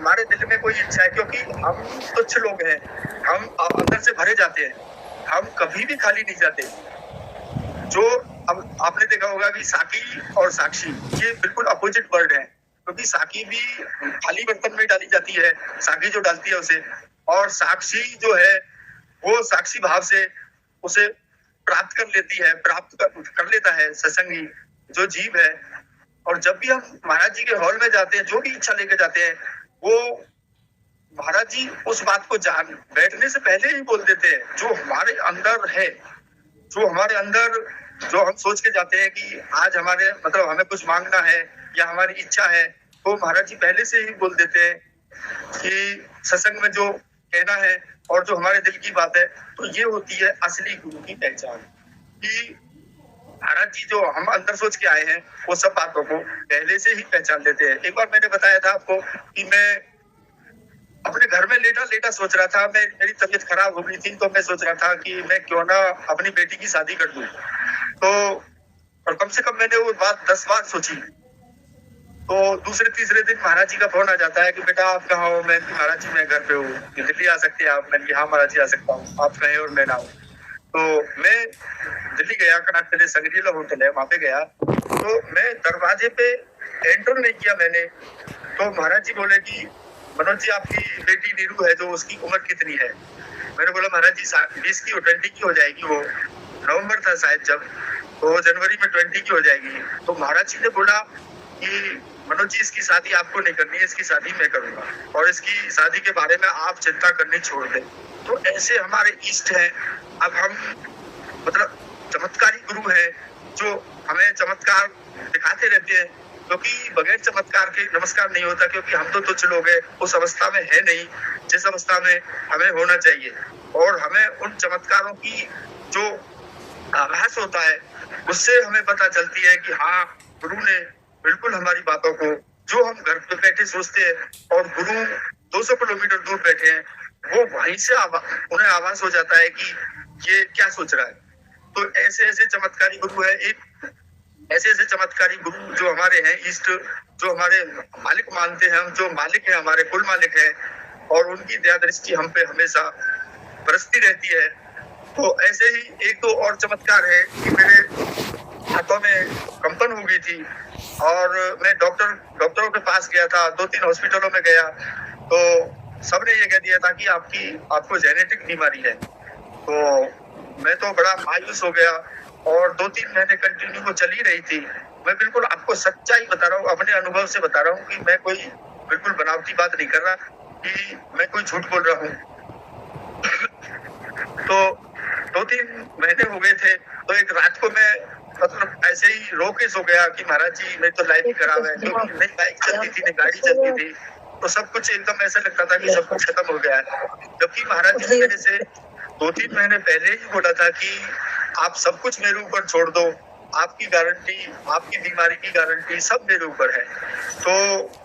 हमारे दिल में कोई इच्छा है, क्योंकि हम तुच्छ लोग हैं, हम अंदर से भरे जाते हैं, हम कभी भी खाली नहीं जाते। जो अब आपने देखा होगा कि साकी और साक्षी ये बिल्कुल अपोजिट वर्ड है, क्योंकि साकी भी खाली बर्तन में डाली जाती है, साकी जो डालती है उसे, और साक्षी जो है वो साक्षी भाव से उसे प्राप्त कर लेती है, कर लेता है सत्संगी जो जीव है। और जब भी हम महाराज जी के हॉल में जाते हैं, जो भी इच्छा लेके जाते हैं, वो महाराज जी उस बात को जान बैठने से पहले ही बोल देते हैं। जो हमारे अंदर है, जो हमारे अंदर जो हम सोच के जाते हैं कि आज हमारे मतलब हमें कुछ मांगना है या हमारी इच्छा है, तो महाराज जी पहले से ही बोल देते हैं कि सत्संग में जो कहना है और जो हमारे दिल की बात है। तो ये होती है असली गुरु की पहचान, कि महाराज जी जो हम अंदर सोच के आए हैं वो सब बातों को पहले से ही पहचान लेते हैं। एक बार मैंने बताया था आपको कि मैं अपने घर में लेटा लेटा सोच रहा था, मेरी तबीयत खराब हो गई थी, तो मैं सोच रहा था कि मैं क्यों ना अपनी बेटी की शादी कर दूं। तो और कम से कम मैंने वो बात 10 बार सोची। तो दूसरे तीसरे दिन महाराज जी का फोन आ जाता है कि बेटा आप कहाँ हो? मैं महाराज जी मैं घर पे हूँ, दिल्ली आ सकते हैं आप? मैंने हाँ महाराज जी आ सकता हूँ, आप कहें और मैं ना हूँ। तो मैं दिल्ली गया, कर्नाटक संग्रीला होटल है वहां पे गया। तो मैं दरवाजे पे एंटर नहीं किया मैंने, तो महाराज जी बोले कि मनोज जी आपकी बेटी नीरू है, तो उसकी उम्र कितनी है? मैंने बोला महाराज जी 20 की 20 की हो जाएगी, वो नवंबर था शायद जब, तो जनवरी में 20 की हो जाएगी। तो महाराज जी ने बोला कि मनोज जी इसकी शादी आपको नहीं करनी है, इसकी शादी मैं करूंगा, और इसकी शादी के बारे में आप चिंता करनी छोड़ दें। तो ऐसे हमारे इष्ट हैं। अब हम मतलब चमत्कारी गुरु है जो हमें चमत्कार दिखाते रहते हैं, क्योंकि बगैर चमत्कार के नमस्कार नहीं होता, क्योंकि हम तो तुच्छ लोग हैं, उस अवस्था में है नहीं जिस अवस्था में हमें होना चाहिए। और हमें उन चमत्कारों की जो आभास होता है उससे हमें पता चलती है कि हाँ गुरु ने बिल्कुल हमारी बातों को, जो हम घर पे बैठे सोचते हैं और गुरु 200 किलोमीटर दूर बैठे हैं, वो वहीं से उन्हें आभास हो जाता है कि ये क्या सोच रहा है। तो ऐसे ऐसे चमत्कारी गुरु है, ऐसे ऐसे चमत्कारी गुरु जो हमारे हैं इष्ट, जो हमारे मालिक मानते हैं हम, जो मालिक है हमारे कुल मालिक है, और उनकी दया दृष्टि हम पे हमेशा बरसती रहती है। तो ऐसे ही एक दो और चमत्कार है कि मेरे हाथों में कंपन हो गई थी और मैं डॉक्टरों के पास गया था, 2-3 हॉस्पिटलों में गया, तो सबने ये कह दिया था कि आपको जेनेटिक बीमारी है। तो मैं तो बड़ा मायूस हो गया और 2-3 महीने कंटिन्यू वो चली रही थी। मैं बिल्कुल आपको सच्चाई बता रहा हूँ, अपने अनुभव से बता रहा हूँ कि मैं कोई बिल्कुल बनावटी बात नहीं कर रहा, कि मैं कोई झूठ बोल रहा हूँ। तो 2-3 महीने हो गए थे, तो एक रात को मैं मतलब ऐसे ही रो के सो गया कि महाराज जी मैं तो लाइफ ही खराब है, क्योंकि नहीं बाइक चलती थी नहीं गाड़ी चलती थी, तो सब कुछ एकदम ऐसा लगता था कि सब कुछ खत्म हो गया है। जबकि महाराज जी ने मेरे से 2-3 महीने पहले ही बोला था कि आप सब कुछ मेरे ऊपर छोड़ दो, आपकी गारंटी, आपकी बीमारी की गारंटी सब मेरे ऊपर है। तो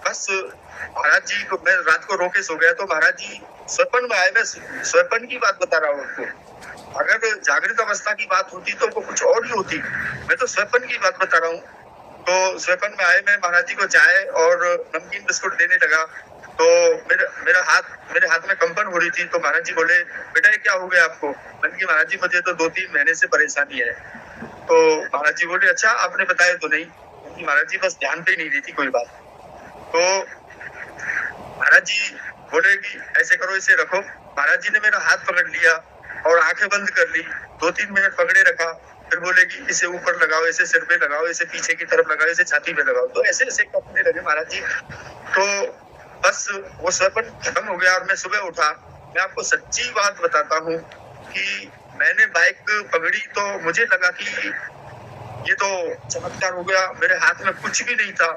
बस महाराज जी को मैं रात को रो के सो गया, तो महाराज जी स्वप्न में आए। मैं स्वप्न की बात बता रहा हूँ आपको, अगर जागृत अवस्था की बात होती तो वो कुछ और ही होती, मैं तो स्वप्न की बात बता रहा हूँ। तो स्वप्न में आए, मैं महाराज जी को चाय और नमकीन बिस्कुट देने लगा, तो मेरे हाथ में कंपन हो रही थी। तो महाराज जी बोले बेटा ये क्या हो गया आपको? मैंने कहा महाराज जी मुझे तो 2-3 महीने से परेशानी है। तो महाराज जी बोले अच्छा आपने बताया तो नहीं? महाराज जी बस ध्यान पे ही नहीं दी थी कोई बात। तो महाराज जी बोले कि ऐसे करो, इसे रखो। महाराज जी ने मेरा हाथ पकड़ लिया और आंखें बंद कर ली, 2-3 मिनट पकड़े रखा, फिर बोले कि इसे ऊपर लगाओ, इसे सिर पे लगाओ, इसे पीछे की तरफ लगाओ, इसे छाती पे लगाओ। तो ऐसे ऐसे करने लगे महाराज जी। तो बस वो स्वप्न खत्म हो गया और मैं सुबह उठा। मैं आपको सच्ची बात बताता हूँ कि मैंने बाइक पकड़ी तो मुझे लगा कि ये तो चमत्कार हो गया, मेरे हाथ में कुछ भी नहीं था,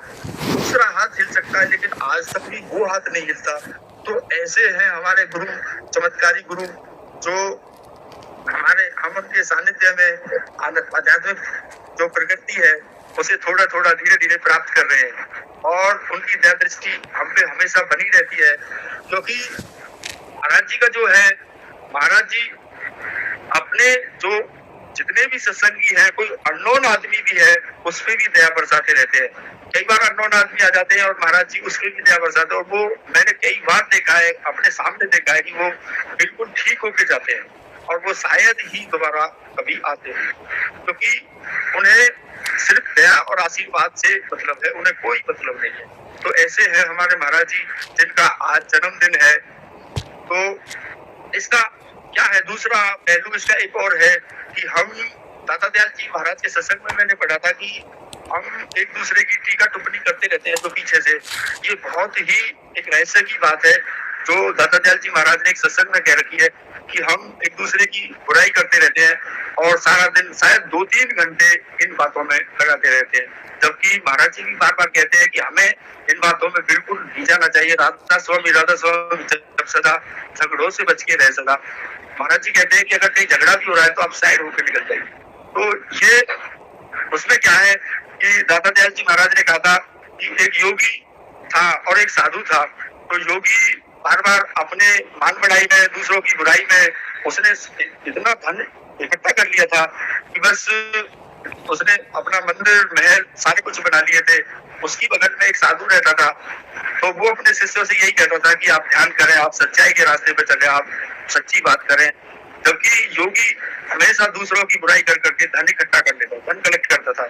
दूसरा हाथ हिल सकता है लेकिन आज तक भी वो हाथ नहीं हिलता। तो ऐसे हैं हमारे गुरु, चमत्कारी गुरु, जो हम उनके सानिध्य में आध्यात्मिक जो प्रगति है उसे थोड़ा थोड़ा धीरे धीरे प्राप्त कर रहे हैं, और उनकी दया दृष्टि हम पे हमेशा बनी रहती है। क्योंकि महाराज जी का जो है, महाराज जी अपने जो जितने भी सत्संगी हैं, कोई अननोन आदमी भी है उस पे भी दया बरसाते रहते हैं। कई बार अननोन आदमी आ जाते हैं और महाराज जी उसके भी दया बरसाते हैं, और वो मैंने कई बार देखा है, अपने सामने देखा है कि वो बिल्कुल ठीक होके जाते हैं और वो शायद ही दोबारा कभी आते हैं, क्योंकि उन्हें सिर्फ दया और आशीर्वाद से मतलब है, उन्हें कोई मतलब नहीं है। तो ऐसे है हमारे महाराज जी जिनका आज जन्मदिन है। तो इसका क्या है, दूसरा पहलू इसका एक और है कि हम दाता दयाल जी महाराज के सत्संग में मैंने पढ़ा था कि हम एक दूसरे की टीका टिप्पणी करते रहते हैं तो पीछे से, ये बहुत ही एक रहस्य की बात है जो दाता दयाल जी महाराज ने एक सत्संग में कह रखी है कि हम एक दूसरे की बुराई करते रहते हैं और सारा दिन शायद 2-3 घंटे इन बातों में लगाते रहते हैं, जबकि महाराज जी भी बार बार कहते हैं कि हमें इन बातों में बिल्कुल नहीं जाना चाहिए। राधा स्वामी जब सदा झगड़ों से बच के रह सदा। महाराज जी कहते हैं कि अगर कहीं झगड़ा भी हो रहा है तो आप साइड होकर निकल जाइए। तो ये उसमें क्या है कि दाता दयाल जी महाराज ने कहा था कि एक योगी था और एक साधु था। तो योगी बार बार अपने मान बढ़ाई में, दूसरों की बुराई में उसने इतना धन इकट्ठा कर लिया था कि बस उसने अपना मंदिर महल सारे कुछ बना लिए थे। उसकी बगल में एक साधु रहता था, तो वो अपने शिष्यों से यही कहता था कि आप ध्यान करें, आप सच्चाई के रास्ते पे चले, आप सच्ची बात करें। जबकि योगी हमेशा दूसरों की बुराई कर करके धन इकट्ठा कर लेता, धन कलेक्ट करता था।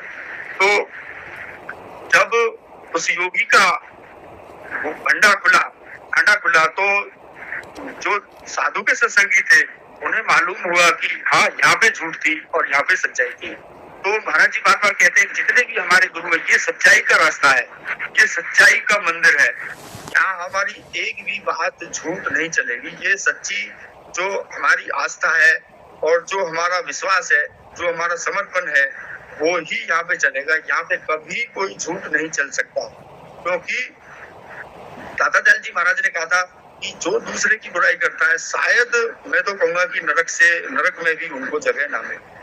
तो जब उस योगी का भंडा खुला तो जो साधु के सत्संगी थे उन्हें मालूम हुआ कि हाँ, यहाँ पे झूठ थी और यहाँ पे सच्चाई थी। तो महाराज जी बार बार कहते हैं जितने भी हमारे गुरु है, ये सच्चाई का रास्ता है, ये सच्चाई का मंदिर है, यहाँ हमारी एक भी बात झूठ नहीं चलेगी। ये सच्ची जो हमारी आस्था है और जो हमारा विश्वास है, जो हमारा समर्पण है, वो ही यहाँ पे चलेगा। यहाँ पे कभी कोई झूठ नहीं चल सकता, क्योंकि दाता दयाल जी महाराज ने कहा था कि जो दूसरे की बुराई करता है, शायद मैं तो कहूंगा कि नरक में भी उनको जगह ना मिले।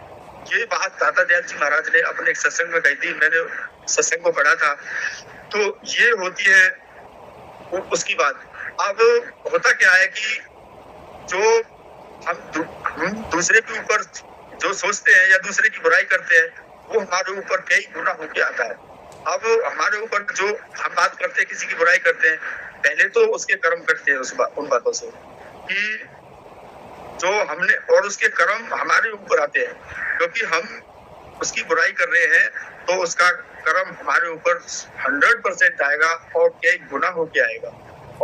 ये बात दाता दयाल जी महाराज ने अपने एक सत्संग में कही थी, मैंने सत्संग को पढ़ा था। तो ये होती है उसकी बात। अब होता क्या है कि जो हम दूसरे के ऊपर जो सोचते हैं या दूसरे की बुराई करते हैं, वो हमारे ऊपर कई गुना होके आता है। अब हमारे ऊपर जो हम बात करते हैं, किसी की बुराई करते हैं, पहले तो उसके कर्म करते हैं उन बातों से कि जो हमने, और उसके कर्म हमारे ऊपर आते हैं, क्योंकि हम उसकी बुराई कर रहे हैं तो उसका कर्म हमारे ऊपर 100% आएगा और कई गुना होके आएगा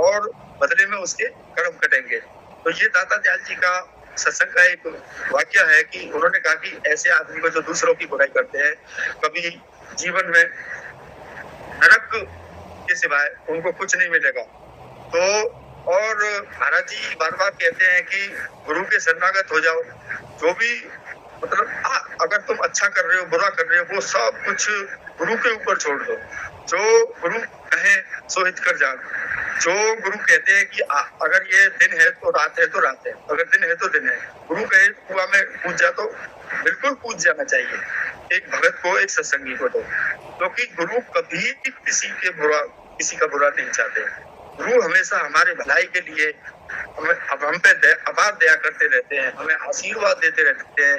और बदले में उसके कर्म कटेंगे। तो ये दाता दयाल जी का सत्संग का एक वाक्य है कि उन्होंने कहा कि ऐसे आदमी को जो दूसरों की बुराई करते हैं, कभी जीवन में नरक के सिवाय उनको कुछ नहीं मिलेगा। तो और महाराज जी बार बार कहते हैं कि गुरु के शरणागत हो जाओ। जो भी मतलब अगर तुम अच्छा कर रहे हो, बुरा कर रहे हो, वो सब कुछ गुरु के ऊपर छोड़ दो। जो गुरु कहे सो हित कर जान। जो गुरु कहते हैं कि अगर ये दिन है तो रात है, तो रात है, अगर दिन है तो दिन है। गुरु कहे कुआं में कूद जा तो बिल्कुल कूद जाना चाहिए एक भगत को, एक सत्संगी को। तो क्योंकि गुरु कभी किसी का बुरा नहीं चाहते। गुरु हमेशा हमारे भलाई के लिए हम पे अपार दया करते रहते हैं, हमें आशीर्वाद देते रहते हैं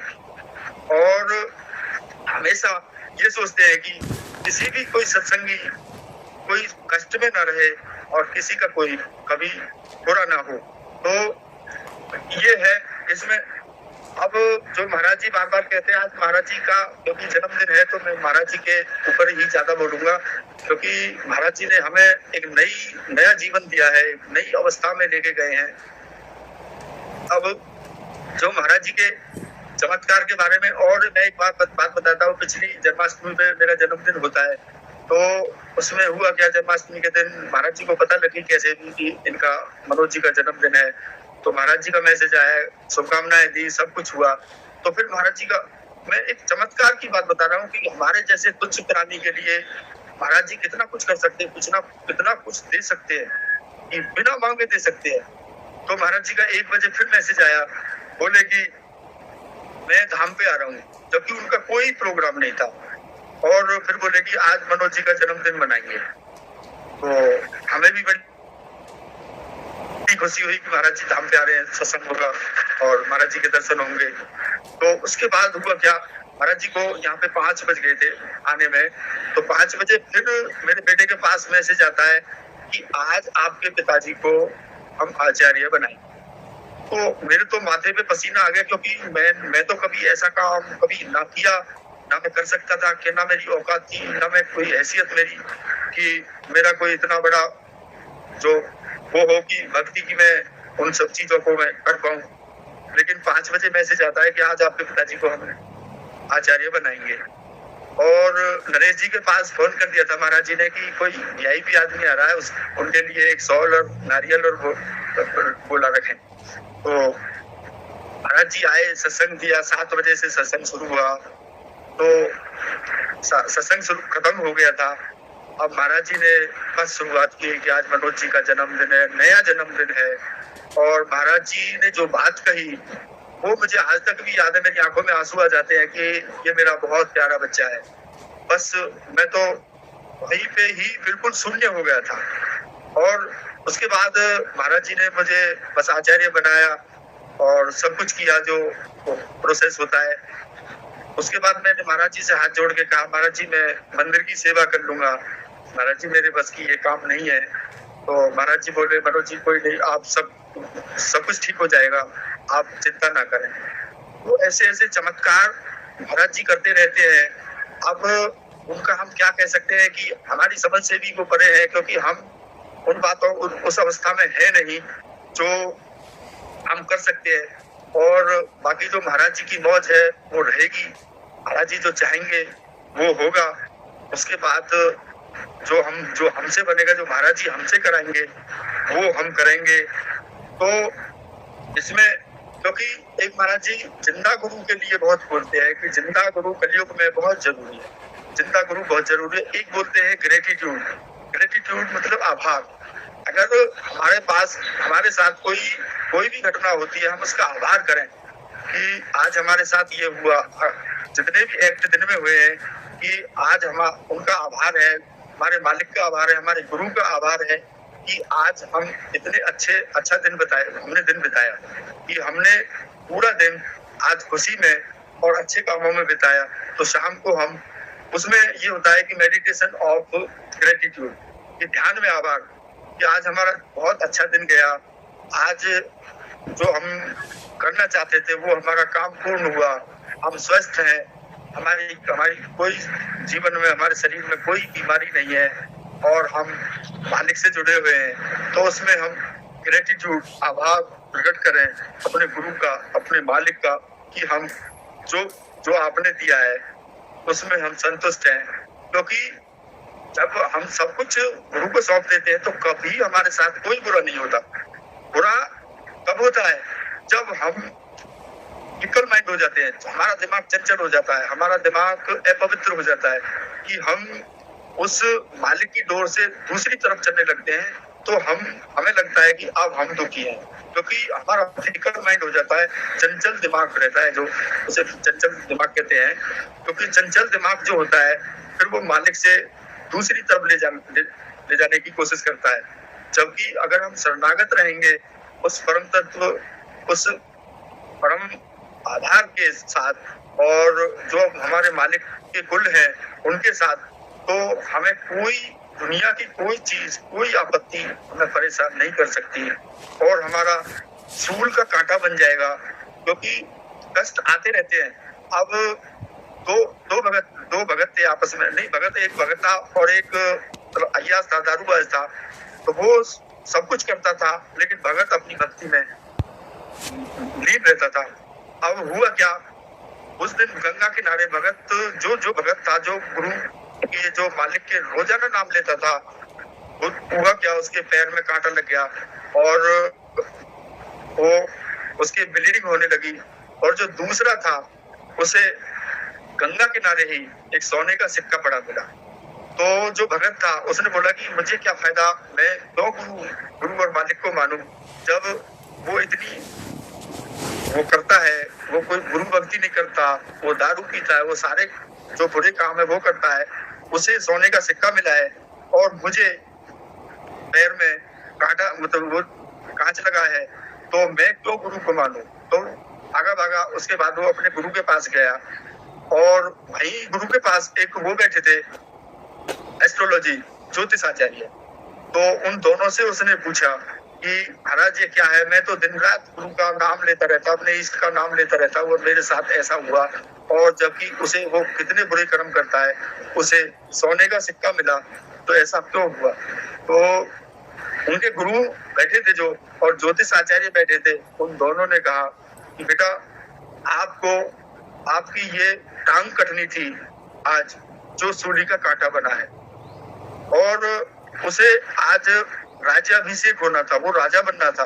और हमेशा ये सोचते हैं कि किसी भी कोई सत्संगी कोई कष्ट में ना रहे और किसी का कोई कभी बुरा ना हो। तो ये है इसमें। अब जो महाराज जी बार बार कहते हैं, आज महाराज जी का क्योंकि जन्मदिन है तो मैं महाराज जी के ऊपर ही ज्यादा बोलूंगा, क्योंकि महाराज जी ने हमें एक नया जीवन दिया है, नई अवस्था में लेके गए हैं। अब जो महाराज जी के चमत्कार के बारे में और मैं एक बात बताता हूँ। पिछली जन्माष्टमी पे मेरा जन्मदिन होता है, तो उसमें हुआ क्या, जन्माष्टमी के दिन महाराज जी को पता लगी कैसे भी कि इनका मनोज जी का जन्मदिन है। तो महाराज जी का मैसेज आया, शुभकामनाएं दी, सब कुछ हुआ। तो फिर महाराज जी का, मैं एक चमत्कार की बात बता रहा हूँ कि हमारे जैसे तुच्छ प्राणी के लिए महाराज जी कितना कुछ कर सकते हैं, कितना कुछ दे सकते हैं, कि बिना मांगे दे सकते हैं। तो महाराज जी का 1 बजे फिर मैसेज आया, बोले कि मैं धाम पे आ रहा हूँ, जबकि उनका कोई प्रोग्राम नहीं था। और फिर बोले कि आज मनोज जी का जन्मदिन मनाएंगे। तो हमें भी बड़ी खुशी हुई कि महाराज जी धाम पे आ रहे हैं, सत्संग होगा और महाराज जी के दर्शन होंगे। तो उसके बाद हुआ क्या महाराज जी को यहाँ पे 5 बज गए थे आने में, तो 5 बजे फिर मेरे बेटे के पास मैसेज आता है कि आज आपके पिताजी को हम आचार्य बनाएं। तो मेरे तो माथे पे पसीना आ गया, क्योंकि मैं तो कभी ऐसा काम कभी ना किया, ना मैं कर सकता था, कि ना मेरी औकात थी, ना मैं कोई हैसियत मेरी कि मेरा कोई इतना बड़ा जो वो हो कि भक्ति की मैं उन सब चीजों को मैं कर पाऊं। लेकिन 5 बजे मैसेज आता है कि आज आपके पिताजी को हम आचार्य बनाएंगे। और नरेश जी के पास फोन कर दिया था महाराज जी ने कि कोई वीआईपी आदमी आ रहा है, उनके लिए एक सौल और नारियल और बोला रखें। तो महाराज जी आए, सत्संग दिया, 7 बजे से सत्संग शुरू हुआ। तो सत्संग खत्म हो गया था। अब महाराज जी ने बस शुरुआत की कि आज मनोज जी का जन्मदिन है, नया जन्मदिन है। और महाराज जी ने जो बात कही वो मुझे आज तक भी याद है, मेरी आंखों में आंसू आ जाते हैं कि ये मेरा बहुत प्यारा बच्चा है। बस मैं तो वहीं पे ही बिल्कुल शून्य हो गया था। और उसके बाद महाराज जी ने मुझे बस आचार्य बनाया और सब कुछ किया जो प्रोसेस होता है। उसके बाद मैंने महाराज जी से हाथ जोड़ के कहा, महाराज जी मैं मंदिर की सेवा कर लूंगा, महाराज जी मेरे बस की ये काम नहीं है। तो महाराज जी बोले, मनोज जी कोई नहीं, आप सब कुछ ठीक हो जाएगा, आप चिंता ना करें। वो ऐसे ऐसे चमत्कार महाराज जी करते रहते हैं। अब उनका हम क्या कह सकते हैं कि हमारी समझ से भी वो परे है, क्योंकि हम उन बातों उस अवस्था में है नहीं जो हम कर सकते हैं। और बाकी जो महाराज जी की मौज है वो रहेगी, महाराज जी जो चाहेंगे वो होगा। उसके बाद जो हमसे बनेगा, जो महाराज जी हमसे कराएंगे वो हम करेंगे। तो इसमें क्योंकि एक महाराज जी जिंदा गुरु के लिए बहुत बोलते हैं कि जिंदा गुरु कलयुग में बहुत जरूरी है, जिंदा गुरु बहुत जरूरी है। एक बोलते हैं ग्रेटिट्यूड, ग्रेटिट्यूड मतलब आभार। अगर हमारे पास हमारे साथ कोई भी घटना होती है, हम उसका आभार करें कि आज हमारे साथ ये हुआ। जितने भी एक्ट दिन में हुए हैं कि आज हम उनका आभार है, हमारे मालिक का आभार है, हमारे गुरु का आभार है कि आज हम इतने अच्छा दिन बिताया कि हमने पूरा दिन आज खुशी में और अच्छे कामों में बिताया। तो शाम को हम उसमें ये होता है कि मेडिटेशन ऑफ ग्रेटिट्यूड, कि ध्यान में आभार कि आज हमारा बहुत अच्छा दिन गया, आज जो हम करना चाहते थे वो हमारा काम पूर्ण हुआ, हम स्वस्थ हैं, हमारी कोई जीवन में हमारे शरीर में कोई बीमारी नहीं है और हम मालिक से जुड़े हुए हैं। तो उसमें हम ग्रेटिट्यूड आभार प्रकट करें अपने गुरु का, अपने मालिक का, कि हम जो आपने दिया है उसमें हम संतुष्ट हैं। क्योंकि जब हम सब कुछ गुरु को सौंप देते हैं तो कभी हमारे साथ कोई बुरा नहीं होता। बुरा कब होता है? जब हम फिकल माइंड हो जाते हैं, हमारा दिमाग चंचल हो जाता है, हमारा दिमाग अपवित्र हो जाता है कि हम उस मालिक की डोर से दूसरी तरफ चलने लगते हैं। तो हमें लगता है कि अब हम दुखी हैं, क्योंकि हमारा फिकल माइंड हो जाता है, चंचल दिमाग रहता है, जो उसे चंचल दिमाग कहते हैं। क्योंकि चंचल दिमाग जो होता है फिर वो मालिक से दूसरी तरफ ले जाने की कोशिश करता है। जबकि अगर हम शरणागत रहेंगे उस परम तत्व, उस परम आधार के साथ और जो हमारे मालिक के कुल है उनके साथ, तो हमें कोई दुनिया की कोई चीज, कोई आपत्ति हमें परेशान नहीं कर सकती और हमारा सूल का कांटा बन जाएगा। क्योंकि कष्ट आते रहते हैं। अब दो भगत थे आपस में, नहीं भगत, एक भगत था और एक अय्यास था, दारूबाज था। तो वो सब कुछ करता था लेकिन भगत अपनी भक्ति में लीन रहता था। अब हुआ क्या, उस दिन गंगा किनारे भगत जो भगत था, जो गुरु के, जो मालिक के रोजाना नाम लेता था, हुआ क्या, उसके पैर में कांटा लग गया और वो उसकी ब्लीडिंग होने लगी। और जो दूसरा था उसे गंगा किनारे ही एक सोने का सिक्का पड़ा मिला। तो जो भगत था उसने बोला कि मुझे क्या फायदा, मैं दो गुरु और मालिक को मानूं, जब वो इतनी वो करता है, वो कोई गुरु भक्ति नहीं करता, वो दारू पीता है, वो सारे जो बुरे काम है वो करता है, उसे सोने का सिक्का मिला है और मुझे पैर में कांटा, मतलब वो कांच लगा है, तो मैं क्यों गुरु को मानूं। तो भागा, उसके बाद वो अपने गुरु के पास गया और वहीं गुरु के पास एक वो बैठे थे एस्ट्रोलॉजी ज्योतिष आचार्य। तो उन दोनों से उसने पूछा कि महाराज ये क्या है, मैं तो दिन रात गुरु का नाम लेता रहता, अपने इष्ट का नाम लेता रहता और मेरे साथ ऐसा हुआ, और जबकि उसे वो कितने बुरे कर्म करता है, उसे सोने का सिक्का मिला, तो ऐसा क्यों हुआ। तो उनके गुरु बैठे थे जो, और ज्योतिष आचार्य बैठे थे, उन दोनों ने कहा कि बेटा आपको आपकी ये टांग कटनी थी आज, जो सूली का कांटा बना है, और उसे आज राज्याभिषेक होना था, वो राजा बनना था,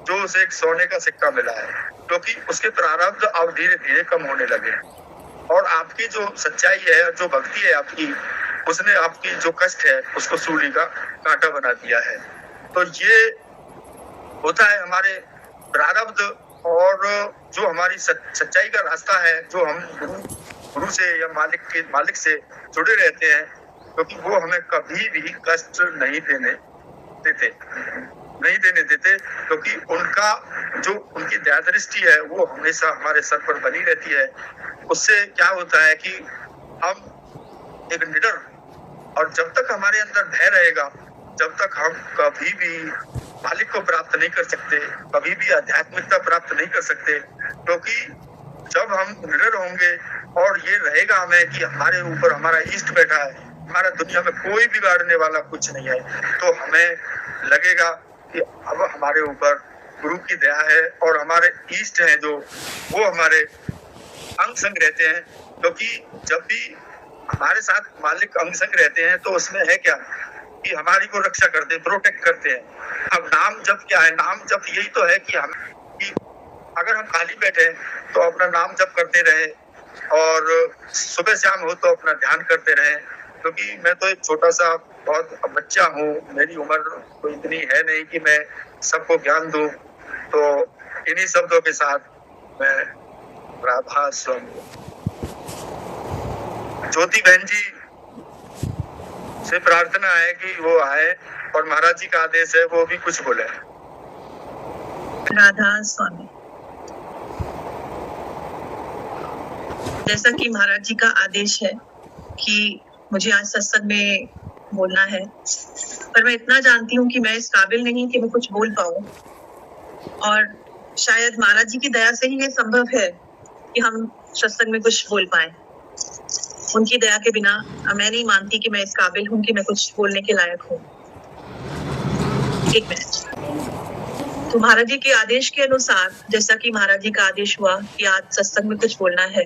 जो उसे एक सोने का सिक्का मिला है, क्योंकि उसके प्रारब्ध अब धीरे धीरे कम होने लगे हैं। और आपकी जो सच्चाई है, जो भक्ति है आपकी, उसने आपकी जो कष्ट है उसको सूली का कांटा बना दिया है। तो ये होता है हमारे प्रारब्ध, और जो हमारी सच्चाई का रास्ता है, जो हम गुरु से या मालिक से जुड़े रहते हैं, क्योंकि वो हमें कभी भी कष्ट नहीं देने देते, क्योंकि उनका जो उनकी दया दृष्टि है वो हमेशा हमारे सर पर बनी रहती है। उससे क्या होता है कि हम एक निडर, और जब तक हमारे अंदर भय रहेगा, जब तक हम कभी भी मालिक को प्राप्त नहीं कर सकते, कभी भी आध्यात्मिकता प्राप्त नहीं कर सकते। क्योंकि जब हम निडर होंगे और ये रहेगा हमें कि हमारे ऊपर हमारा इष्ट बैठा है, हमारा दुनिया में कोई बिगाड़ने वाला कुछ नहीं है, तो हमें लगेगा कि अब हमारे ऊपर गुरु की दया है, और हमारे इष्ट हैं जो, वो हमारे अंग संग रहते हैं। क्योंकि जब भी हमारे साथ मालिक अंग संग रहते हैं, तो उसमें है क्या कि हमारी को रक्षा करते हैं, प्रोटेक्ट करते हैं। अब नाम जप क्या है, नाम जप यही तो है कि हम कि अगर हम खाली बैठे तो अपना नाम जप करते रहे, और सुबह शाम हो तो अपना ध्यान करते रहे। क्योंकि मैं तो एक छोटा सा बहुत बच्चा हूँ, मेरी उम्र तो इतनी है नहीं कि मैं सबको ज्ञान दूं। तो इन्हीं शब्दों के साथ मैं राधा स्वामी ज्योति बहन जी से प्रार्थना है कि वो आए, और महाराज जी का आदेश है वो भी कुछ बोले। राधा स्वामी। जैसा कि महाराज जी का आदेश है कि मुझे आज सत्संग में बोलना है, पर मैं इतना जानती हूँ कि मैं इस काबिल नहीं कि मैं कुछ बोल पाऊँ, और शायद महाराज जी की दया से ही ये संभव है कि हम सत्संग में कुछ बोल पाए। उनकी दया के बिना मैं नहीं मानती कि मैं इस काबिल हूँ कि मैं कुछ बोलने के लायक हूँ। एक मिनट। तो महाराज जी के आदेश के अनुसार, जैसा कि महाराज जी का आदेश हुआ कि आज सत्संग में कुछ बोलना है,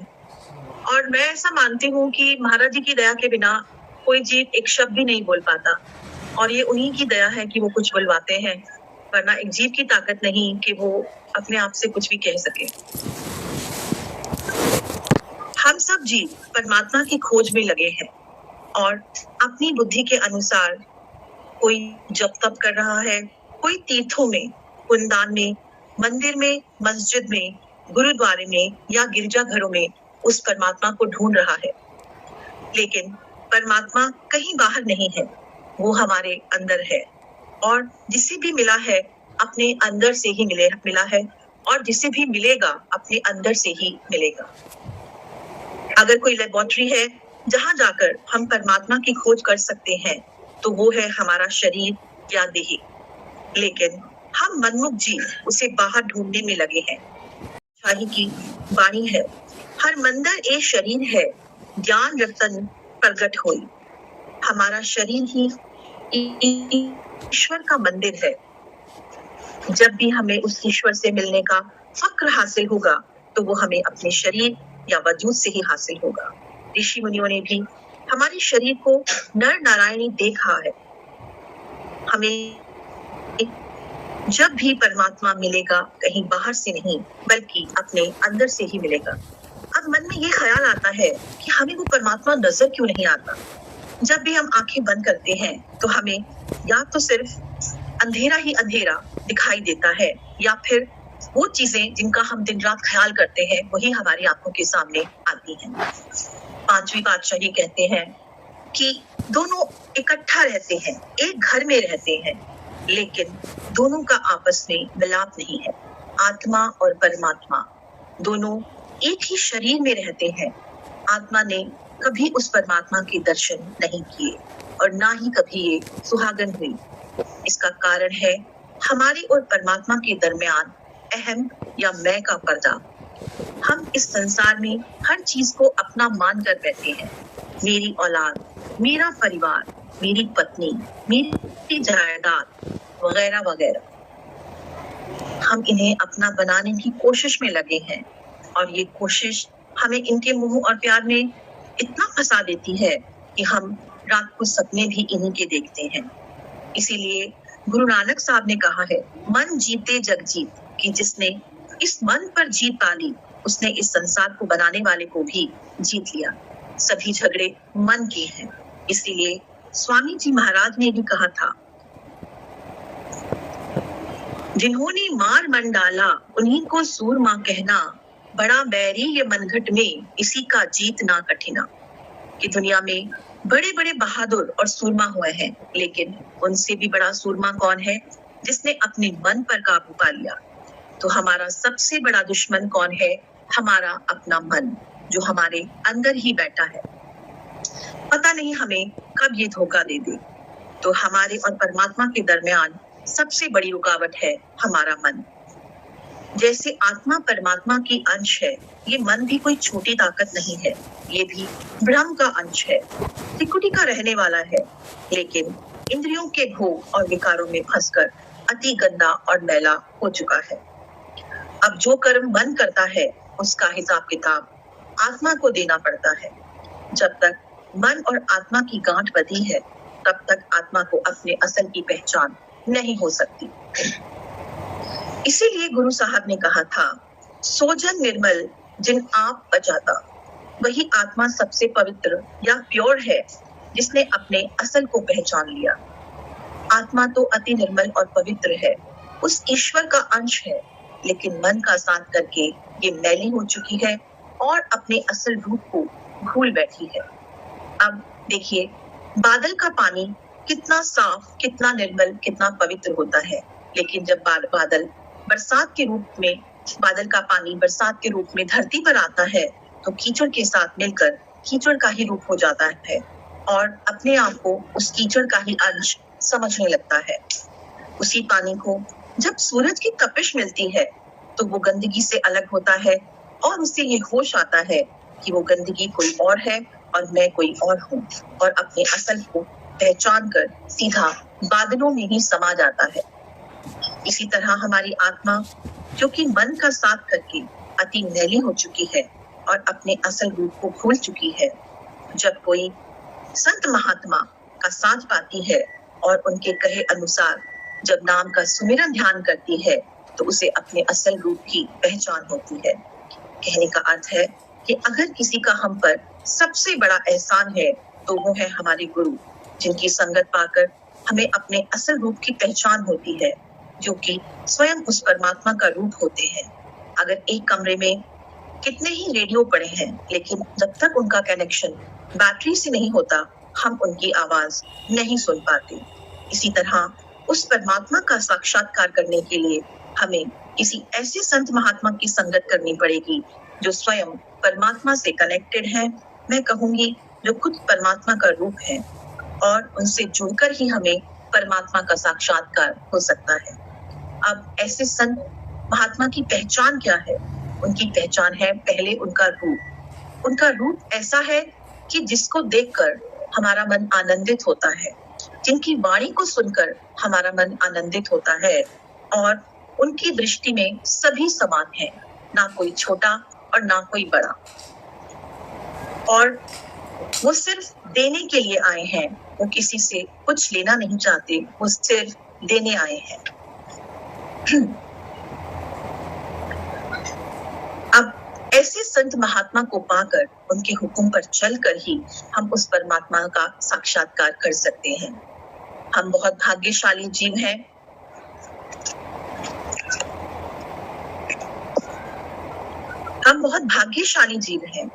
और मैं ऐसा मानती हूँ कि महाराज जी की दया के बिना कोई जीव एक शब्द भी नहीं बोल पाता, और ये उन्हीं की दया है कि वो कुछ बुलवाते हैं, वरना एक जीव की ताकत नहीं कि वो अपने आप से कुछ भी कह सके। हम सब जीव परमात्मा की खोज में लगे हैं, और अपनी बुद्धि के अनुसार कोई जप तप कर रहा है, कोई तीर्थों में, पुण्यदान में, मंदिर में, मस्जिद में, गुरुद्वारे में या गिरजाघरों में उस परमात्मा को ढूंढ रहा है। लेकिन परमात्मा कहीं बाहर नहीं है, वो हमारे अंदर है, और जिसे भी मिला है अपने अंदर से ही मिला है, और जिसे भी मिलेगा अपने अंदर से ही मिलेगा। अगर कोई लेबोरेटरी है जहां जाकर हम परमात्मा की खोज कर सकते हैं, तो वो है हमारा शरीर या देह। लेकिन हम मनमुख जीव उसे बाहर ढूंढने में लगे हैं। शाही की वाणी है, हर मंदिर ए शरीर है, ज्ञान रतन प्रगट होई। हमारा शरीर ही ईश्वर का मंदिर है। जब भी हमें उस ईश्वर से मिलने का फक्र हासिल होगा, तो वो हमें अपने शरीर या वजूद से ही हासिल होगा। ऋषि मुनियों ने भी हमारे शरीर को नर नारायणी देखा है। हमें जब भी परमात्मा मिलेगा, कहीं बाहर से नहीं बल्कि अपने अंदर से ही मिलेगा। अब मन में ये ख्याल आता है कि हमें वो परमात्मा नजर क्यों नहीं आता। जब भी हम आंखें बंद करते हैं तो हमें या तो सिर्फ अंधेरा ही अंधेरा दिखाई देता है, या फिर वो चीजें जिनका हम दिन रात ख्याल करते हैं वही हमारी आंखों के सामने आती हैं। पांचवी पातशाह ये कहते हैं कि दोनों इकट्ठा रहते हैं, एक घर में रहते हैं, लेकिन दोनों का आपस में मिलाप नहीं है। आत्मा और परमात्मा दोनों एक ही शरीर में रहते हैं, आत्मा ने कभी उस परमात्मा के दर्शन नहीं किए और ना ही कभी ये सुहागन हुई। इसका कारण है हमारे और परमात्मा के दरमियान अहम या मैं का पर्दा। हम इस संसार में हर चीज को अपना मान कर बैठे हैं। मेरी औलाद, मेरा परिवार, मेरी पत्नी, मेरी जायदाद वगैरह वगैरह। हम इन्हें अपना बनाने की कोशिश में लगे हैं और ये कोशिश हमें इनके मोह और प्यार में इतना फंसा देती है कि हम रात को सपने भी इन्हीं के देखते हैं। इसीलिए गुरु नानक साहब ने कहा है, मन जीते जग जीत, कि जिसने इस मन पर जीत पा ली उसने इस संसार को बनाने वाले को भी जीत लिया। सभी झगड़े मन के हैं। इसीलिए स्वामी जी महाराज ने भी कहा था, जिन्होंने मार मन डाला उन्हीं को सूरमा कहना, बड़ा बैरी ये मनघट में इसी का जीत ना कठिना। कि दुनिया में बड़े बड़े बहादुर और सूरमा हुए हैं, लेकिन उनसे भी बड़ा सूरमा कौन है? जिसने अपने मन पर काबू पा लिया। तो हमारा सबसे बड़ा दुश्मन कौन है? हमारा अपना मन, जो हमारे अंदर ही बैठा है। पता नहीं हमें कब ये धोखा दे दे। तो हमारे और परमात्मा के दरमियान सबसे बड़ी रुकावट है हमारा मन। जैसे आत्मा परमात्मा की अंश है, ये मन भी कोई छोटी ताकत नहीं है। ये भी ब्रह्म का अंश है, त्रिकुटी का रहने वाला है, लेकिन इंद्रियों के भोग और विकारों में फंसकर अति गंदा और मैला हो चुका है। अब जो कर्म मन करता है उसका हिसाब किताब आत्मा को देना पड़ता है। जब तक मन और आत्मा की गांठ बंधी है, तब तक आत्मा को अपने असल की पहचान नहीं हो सकती। इसीलिए गुरु साहब ने कहा था, सोजन निर्मल जिन आप बचाता, वही आत्मा सबसे पवित्र या प्योर है जिसने अपने असल को पहचान लिया। आत्मा तो अति निर्मल और पवित्र है, उस ईश्वर का अंश है, लेकिन मन का साथ करके ये मैली हो चुकी है और अपने असल रूप को भूल बैठी है। अब देखिए, बादल का पानी कितना साफ, कितना निर्मल, कितना पवित्र होता है, लेकिन जब बादल बरसात के रूप में, बादल का पानी बरसात के रूप में धरती पर आता है, तो कीचड़ के साथ मिलकर कीचड़ का ही रूप हो जाता है और अपने आप को उस कीचड़ का ही अंश समझने लगता है। उसी पानी को जब सूरज की तपिश मिलती है, तो वो गंदगी से अलग होता है और उससे ये होश आता है कि वो गंदगी कोई और है और मैं कोई और हूँ, और अपने असल को पहचान कर सीधा बादलों में ही समा जाता है। इसी तरह हमारी आत्मा, जो कि मन का साथ करके अति मैली हो चुकी है और अपने असल रूप को भूल चुकी है, जब कोई संत महात्मा का साथ पाती है और उनके कहे अनुसार जब नाम का सुमिरन ध्यान करती है, तो उसे अपने असल रूप की पहचान होती है। कहने का अर्थ है कि अगर किसी का हम पर सबसे बड़ा एहसान है, तो वो है हमारे गुरु, जिनकी संगत पाकर हमें अपने असल रूप की पहचान होती है, जो कि स्वयं उस परमात्मा का रूप होते हैं। अगर एक कमरे में कितने ही रेडियो पड़े हैं, लेकिन जब तक उनका कनेक्शन बैटरी से नहीं होता, हम उनकी आवाज नहीं सुन पाते। इसी तरह उस परमात्मा का साक्षात्कार करने के लिए हमें किसी ऐसे संत महात्मा की संगत करनी पड़ेगी जो स्वयं परमात्मा से कनेक्टेड है। मैं कहूंगी जो खुद परमात्मा का रूप है, और उनसे जुड़कर ही हमें परमात्मा का साक्षात्कार हो सकता है। अब ऐसे संत महात्मा की पहचान क्या है? उनकी पहचान है पहले उनका रूप। उनका रूप ऐसा है कि जिसको देखकर हमारा मन आनंदित होता है, जिनकी वाणी को सुनकर हमारा मन आनंदित होता है, और उनकी दृष्टि में सभी समान हैं, ना कोई छोटा और ना कोई बड़ा। और वो सिर्फ देने के लिए आए हैं, वो किसी से कुछ लेना नहीं चाहते, वो सिर्फ देने आए हैं। अब ऐसे संत महात्मा को पाकर, उनके हुक्म पर चलकर ही हम उस परमात्मा का साक्षात्कार कर सकते हैं। हम बहुत भाग्यशाली जीव हैं। हम बहुत भाग्यशाली जीव हैं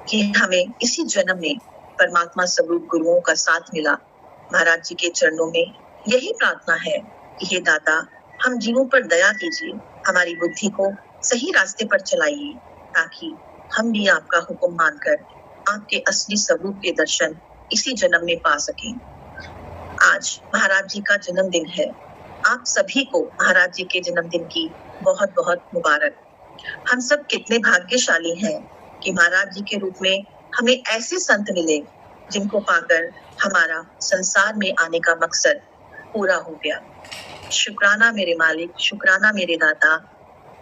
कि हमें इसी जन्म में परमात्मा स्वरूप गुरुओं का साथ मिला। महाराज जी के चरणों में यही प्रार्थना है कि हे दाता, हम जीवों पर दया कीजिए, हमारी बुद्धि को सही रास्ते पर चलाइए, ताकि हम भी आपका हुक्म मानकर आपके असली स्वरूप के दर्शन इसी जन्म में पा सकें। आज महाराज जी का जन्मदिन है। आप सभी को महाराज जी के जन्मदिन की बहुत बहुत मुबारक। हम सब कितने भाग्यशाली हैं कि महाराज जी के रूप में हमें ऐसे संत मिले जिनको पाकर हमारा संसार में आने का मकसद पूरा हो गया। शुक्राना मेरे मालिक, शुक्राना मेरे दाता।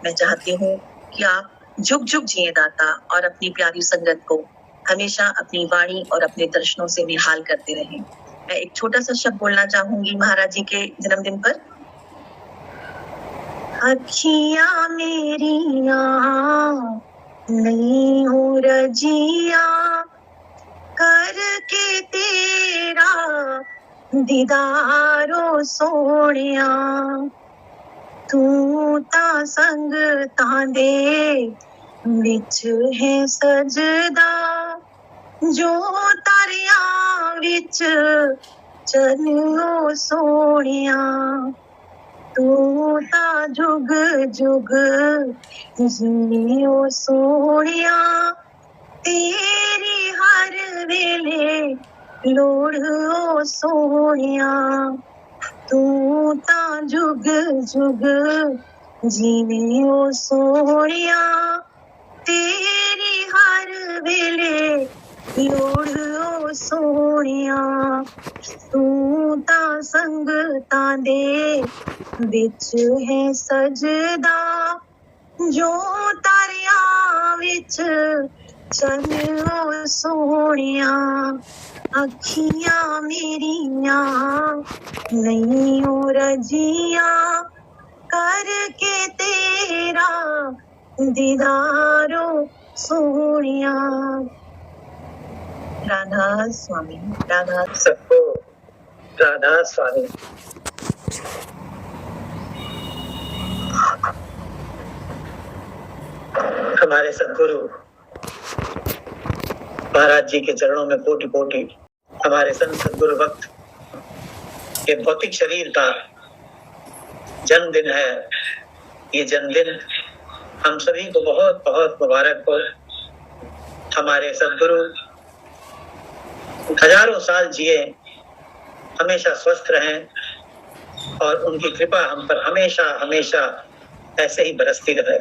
मैं चाहती हूँ कि आप जुग जुग जिए दाता और अपनी प्यारी संगत को हमेशा अपनी वाणी और अपने दर्शनों से निहाल करते रहें। मैं एक छोटा सा शब्द बोलना चाहूंगी महाराज जी के जन्मदिन पर। अखियां मेरिया नहीं हो रजिया करके तेरा दीदारो सोनिया, तू ता संग तांदे विच है सजदा, जो तारिया विच चलो सोनिया, तू ता जुग जुग जियो सोनिया, तेरी हर वेले लोड़ ओ सोनिया, तू ता जुग जुग जियो सोनिया, तेरी हर वेले लोड़ ओ सोनिया, तू ता संग तांदे विच है सजदा, जो तारिया विच चलो सोनिया, अखियां मेरिया नहीं हो रजिया करके तेरा दीदारो सोनिया। राधा स्वामी, राधा सबको राधा स्वामी। हमारे सद्गुरु महाराज जी के चरणों में कोटि कोटि। हमारे संत सद्गुरु भक्त के भौतिक शरीर का जन्मदिन है। ये जन्मदिन हम सभी को बहुत बहुत मुबारक हो। हमारे सद्गुरु हजारों साल जिए, हमेशा स्वस्थ रहें और उनकी कृपा हम पर हमेशा हमेशा ऐसे ही बरसती रहे।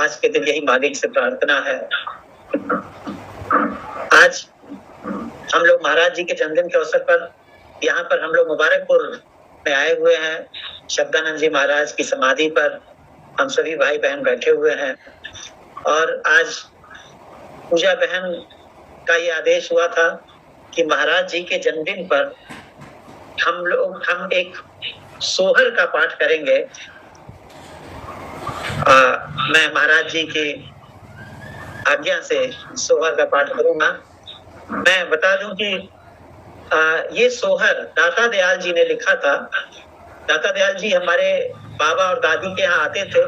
आज के दिन यही मालिक से प्रार्थना है। आज हम लोग महाराज जी के जन्मदिन के अवसर पर यहाँ पर हम लोग मुबारकपुर में आए हुए हैं। शब्दानंद जी महाराज की समाधि पर हम सभी भाई बहन बैठे हुए हैं और आज पूजा बहन का ये आदेश हुआ था कि महाराज जी के जन्मदिन पर हम एक सोहर का पाठ करेंगे। मैं महाराज जी की आज्ञा से सोहर का पाठ करूंगा। मैं बता दूं कि ये सोहर दाता दयाल जी ने लिखा था। दाता दयाल जी हमारे बाबा और दादी के यहाँ आते थे,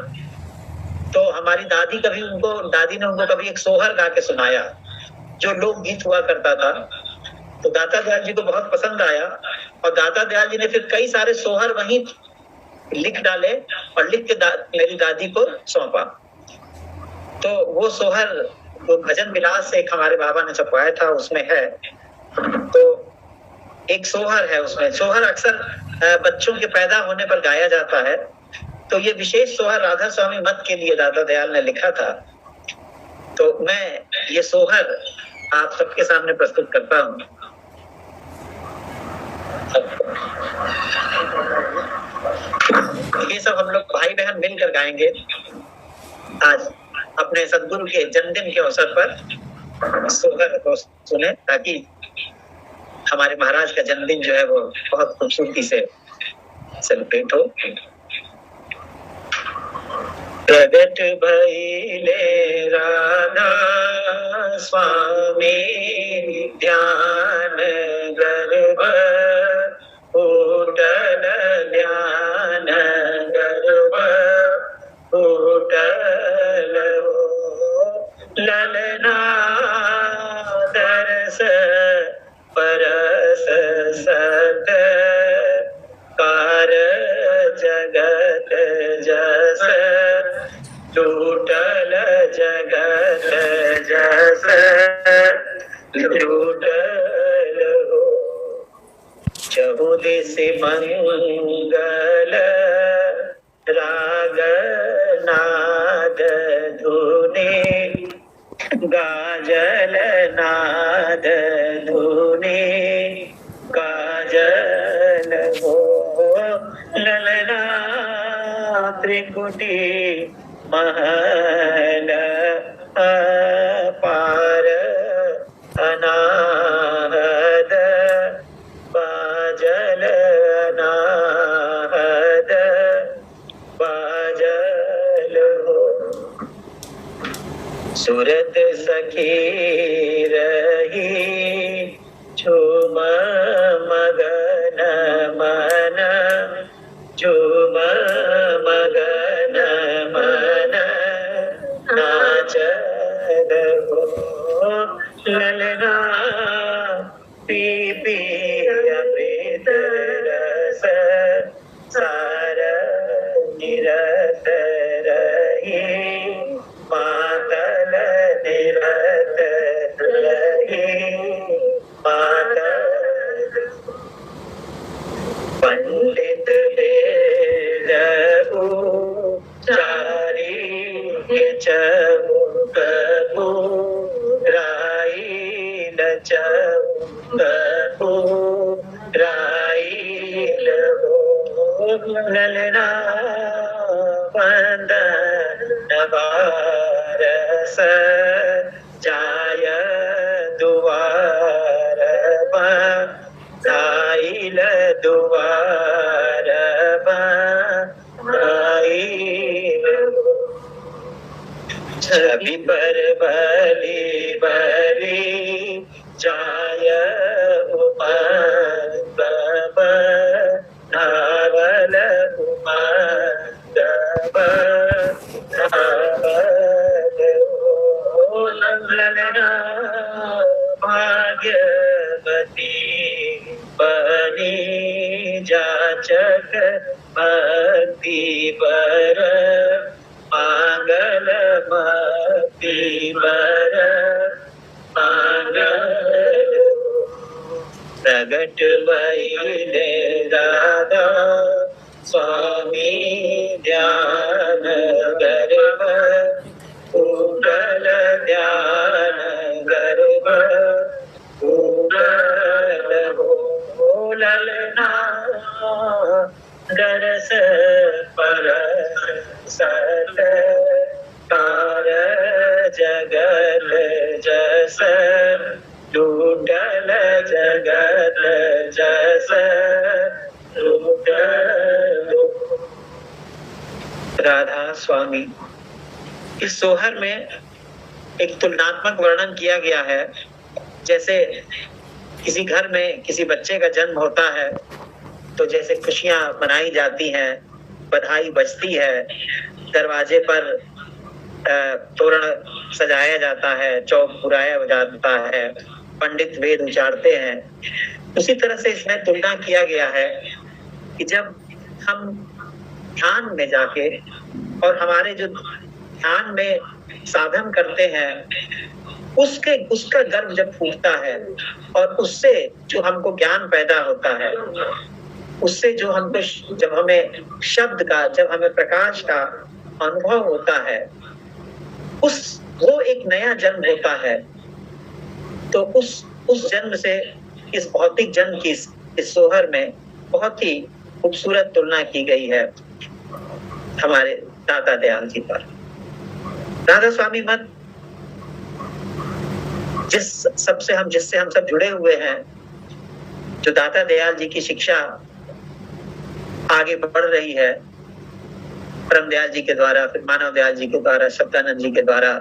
तो हमारी दादी ने उनको कभी एक सोहर गा के सुनाया जो लोकगीत हुआ करता था। तो दाता दयाल जी को बहुत पसंद आया और दाता दयाल जी ने फिर कई सारे सोहर वहीं लिख डाले और लिख के मेरी दादी को सौंपा। तो वो सोहर वो भजन विलास एक हमारे बाबा ने छपवाया था, उसमें है। तो एक सोहर है उसमें। सोहर अक्सर बच्चों के पैदा होने पर गाया जाता है। तो ये विशेष सोहर राधा स्वामी मत के लिए दाता दयाल ने लिखा था। तो मैं ये सोहर आप सबके सामने प्रस्तुत करता हूँ। ये सब हम लोग भाई बहन मिलकर गाएंगे आज अपने सद्गुरु के जन्मदिन के अवसर पर। सोहर को सुने ताकि हमारे महाराज का जन्मदिन जो है वो बहुत खूबसूरती से सेलिब्रेट हो। प्रगट भइले राधा स्वामी ध्यान गर्भ उठल ध्यान गर्भ उठल ललना दरस परस सत कार जगत जस टूटल जगत जस टूटल हो। चहुदिस मंगल राग नाद धुने, गाजल नाद धुने, काजल हो। ललना त्रिकुटी महल अपार अनाहद, बाजल अनाहद बाजल हो। सूरत सखी रही झूम मगन मन, झूम मगन मन नाचद हो। ललना पी पी अमृत रस, सार निरत रही, मातल निरत रही, मातल। पंडित वेद उचारी चमुक पुराई, चमुक पुराई हो। ललना वंदन बारस, जाय दुआर बंधाइल, दुआर बंधाइल हो। छवि पर बलि बलि जाय उमंग नावल, उमंग नावल हो। ललना भाग्यवती बनी, जाचक भक्ति पर मांगल, भक्ति पर मांगल। प्रगट भइले राधा स्वामी ध्यान गर्भ, कुंडल ध्यान गर्भ कुंडल हो। ललना दरस परसत, तार जगत जस, टूटल जगत जस टूटल। राधा स्वामी। इस सोहर में एक तुलनात्मक वर्णन किया गया है। जैसे किसी घर में किसी बच्चे का जन्म होता है तो जैसे खुशियां मनाई जाती हैं, बधाई बजती है, दरवाजे पर तोरण सजाया जाता है, चौक पुराया जाता है, पंडित वेद उचारते हैं। उसी तरह से इसमें तुलना किया गया है कि जब हम ध्यान में जाके और हमारे जो ध्यान में साधन करते हैं उसका गर्भ जब फूटता है और उससे जो हमको ज्ञान पैदा होता है, उससे जो हमको जब हमें शब्द का, जब हमें प्रकाश का अनुभव होता है, वो एक नया जन्म होता है। तो उस जन्म से इस भौतिक जन्म की इस सोहर में बहुत ही खूबसूरत तुलना की गई है हमारे दाता दयाल जी पर। राधा स्वामी मत जिससे हम सब जुड़े हुए हैं, जो दाता दयाल जी की शिक्षा आगे बढ़ रही है, परम दयाल जी के द्वारा, फिर मानव दयाल जी के द्वारा, शब्दानंद जी के द्वारा,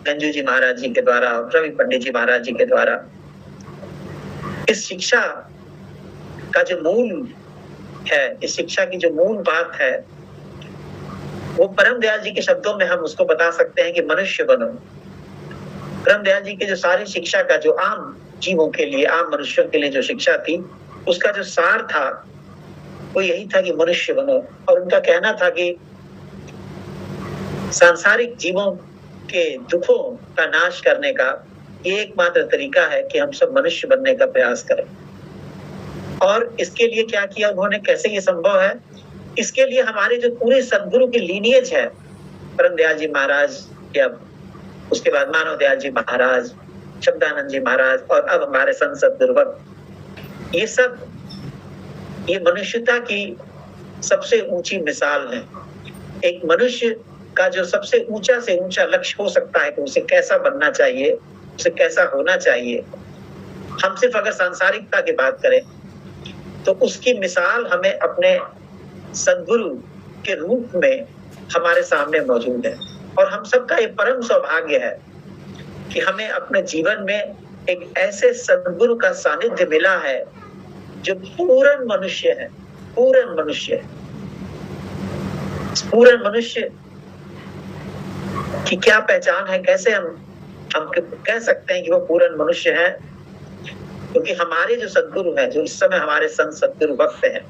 गंजू जी महाराज जी के द्वारा, रवि पंडित जी महाराज जी के द्वारा, इस शिक्षा का जो मूल है, इस शिक्षा की जो मूल बात है, वो परम दयाल जी के शब्दों में हम उसको बता सकते हैं कि मनुष्य बनो। परम दयाल जी के जो सारी शिक्षा का जो आम जीवों के लिए, आम मनुष्यों के लिए जो शिक्षा थी, उसका जो सार था वो यही था कि मनुष्य बनो। और उनका कहना था कि सांसारिक जीवों के दुखों का नाश करने का ये एकमात्र तरीका है कि हम सब मनुष्य बनने का प्रयास करें। और इसके लिए क्या किया उन्होंने, कैसे ये संभव है? इसके लिए हमारे जो पूरे सदगुरु की लीनियज है, परम दयाल जी महाराज या उसके बाद मानव दयाल जी महाराज, शब्दानंद जी महाराज और अब हमारे संत सदगुरु भक्त, ये सब ये मनुष्यता की सबसे ऊंची मिसाल है। एक मनुष्य का जो सबसे ऊंचा से ऊंचा लक्ष्य हो सकता है कि उसे कैसा बनना चाहिए, उसे कैसा होना चाहिए। हम सिर्फ अगर सांसारिकता की बात करें तो उसकी मिसाल हमें अपने सद्गुरु के रूप में हमारे सामने मौजूद है। और हम सबका ये परम सौभाग्य है कि हमें अपने जीवन में एक ऐसे सद्गुरु का सानिध्य मिला है जो पूर्ण मनुष्य है। पूर्ण मनुष्य है। पूर्ण मनुष्य की क्या पहचान है, कैसे हम कह सकते हैं कि वो पूर्ण मनुष्य है? क्योंकि हमारे जो सद्गुरु हैं, जो इस समय हमारे संत सद्गुरु भक्त हैं,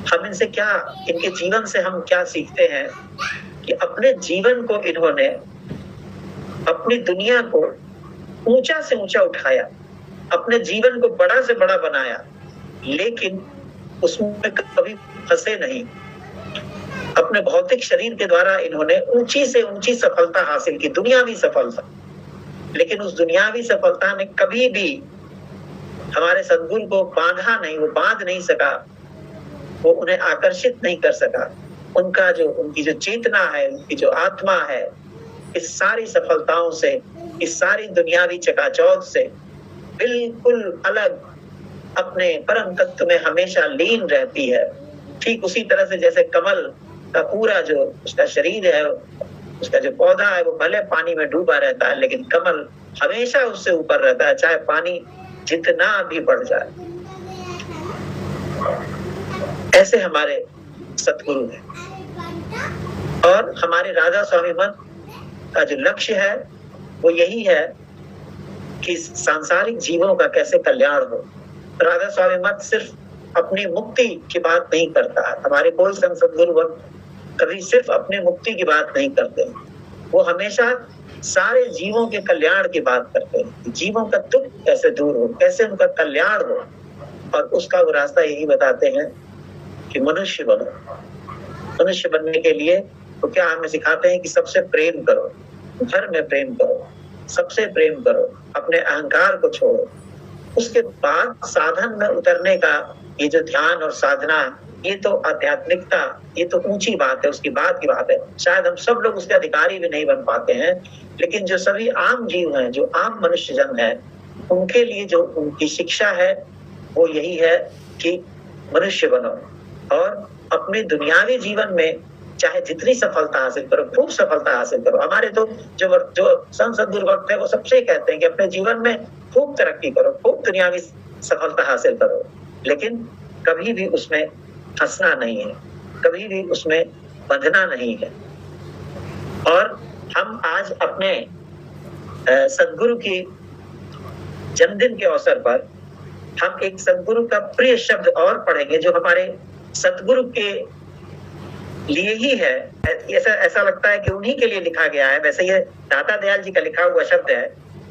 हम इनसे क्या, इनके जीवन से हम क्या सीखते हैं कि अपने जीवन को इन्होंने अपनी दुनिया को ऊंचा से ऊंचा उठाया, अपने जीवन को बड़ा से बड़ा बनाया, लेकिन उसमें कभी फंसे नहीं। अपने भौतिक शरीर के द्वारा इन्होंने ऊंची से ऊंची सफलता हासिल की, दुनियावी सफलता, लेकिन उस दुनियावी सफलता ने कभी भी हमारे सद्गुरु को बांधा नहीं, वो बांध नहीं सका, वो उन्हें आकर्षित नहीं कर सका। उनकी जो चेतना है, उनकी जो आत्मा है, इस सारी सफलताओं से, इस सारी दुनियावी चकाचौंध से बिल्कुल अलग अपने परम तत्व में हमेशा लीन रहती है। ठीक उसी तरह से जैसे कमल का पूरा जो उसका शरीर है, उसका जो पौधा है, वो भले पानी में डूबा रहता है, लेकिन कमल हमेशा उससे ऊपर रहता है, चाहे पानी जितना भी बढ़ जाए। ऐसे हमारे सतगुरु हैं। और हमारे राधा स्वामी मत का जो लक्ष्य है वो यही है कि सांसारिक जीवों का कैसे कल्याण हो। राधा स्वामी मत सिर्फ अपनी मुक्ति की बात नहीं करता है। हमारे कोई संत सद्गुरु कभी सिर्फ अपनी मुक्ति की बात नहीं करते, वो हमेशा सारे जीवों के कल्याण की बात करते हैं। जीवों का दुख कैसे दूर हो, कैसे उनका कल्याण हो, और उसका वो रास्ता यही बताते हैं कि मनुष्य बनो। मनुष्य बनने के लिए तो क्या हमें सिखाते हैं कि सबसे प्रेम करो, घर में प्रेम करो, सबसे प्रेम करो, अपने अहंकार को छोड़ो। उसके बाद साधन में उतरने का ये जो ध्यान और साधना, ये तो आध्यात्मिकता, ये तो ऊंची बात है, उसकी बात की बात है। शायद हम सब लोग उसके अधिकारी भी नहीं बन पाते हैं, लेकिन जो सभी आम जीव हैं, जो आम मनुष्य जन है, उनके लिए जो उनकी शिक्षा है वो यही है कि मनुष्य बनो और अपने दुनियावी जीवन में चाहे जितनी सफलता हासिल करो, खूब सफलता हासिल करो। हमारे तो जो संत सद्गुरु भक्त है वो सबसे कहते हैं कि अपने जीवन में खूब तरक्की करो, खूब दुनियावी सफलता हासिल करो, लेकिन कभी भी उसमें फंसना नहीं है, कभी भी उसमें बंधना नहीं है। और हम आज अपने सद्गुरु की जन्मदिन के अवसर पर हम एक सद्गुरु का प्रिय शब्द और पढ़ेंगे जो हमारे सतगुरु के लिए ही है। ऐसा लगता है कि उन्हीं के लिए लिखा गया है। वैसे ये दाता दयाल जी का लिखा हुआ शब्द है,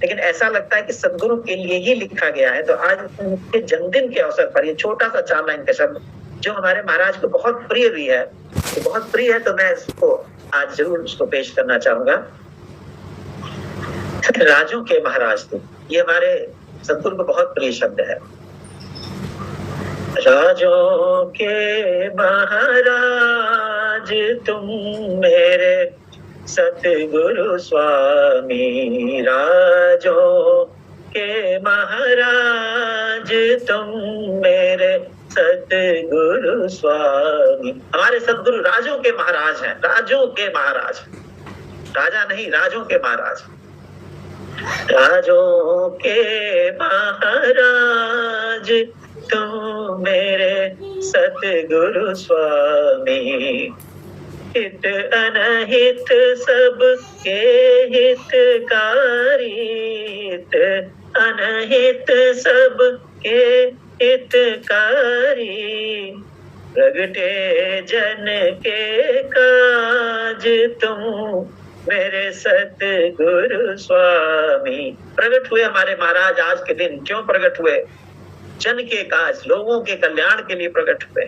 लेकिन ऐसा लगता है कि सतगुरु के लिए ही लिखा गया है। तो आज उनके जन्मदिन के अवसर पर ये छोटा सा 4 लाइन का शब्द जो हमारे महाराज को बहुत प्रिय भी है, तो बहुत प्रिय है, तो मैं इसको आज जरूर उसको पेश करना चाहूंगा। राजों के महाराज तुम, ये हमारे सतगुरु को बहुत प्रिय शब्द है। राजों के महाराज तुम मेरे सतगुरु स्वामी, राजों के महाराज तुम मेरे सतगुरु स्वामी। हमारे सतगुरु राजों के महाराज हैं, राजों के महाराज, राजा नहीं, राजों के महाराज। राजों के महाराज तुम मेरे सतगुरु स्वामी, हित अनहित सब के हितकारी, हित अनहित सब के हितकारी, प्रगटे जन के काज तुम मेरे सतगुरु स्वामी। प्रकट हुए हमारे महाराज आज के दिन। क्यों प्रकट हुए? जन के काज, लोगों के कल्याण के लिए प्रकट हुए।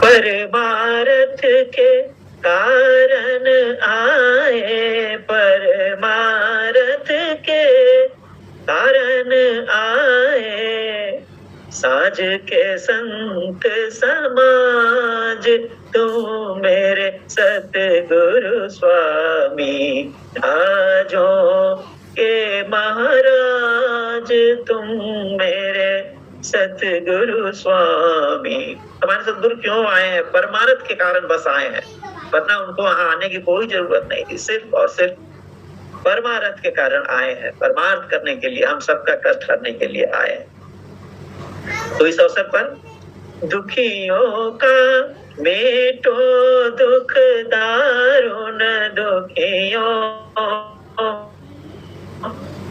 परमार्थ के कारण आए, परमार्थ के कारण आए, साज के संत समाज तुम मेरे सतगुरु स्वामी। राजों के महाराज तुम मेरे सतगुरु स्वामी। हमारे सतगुरु क्यों आए हैं? परमार्थ के कारण बस आए हैं, वरना उनको वहां आने की कोई जरूरत नहीं थी। सिर्फ और सिर्फ परमार्थ के कारण आए हैं, परमार्थ करने के लिए, हम सबका कष्ट करने के लिए आए हैं। तो इस अवसर पर दुखियों का मेटो दुख दारुण, दुखियों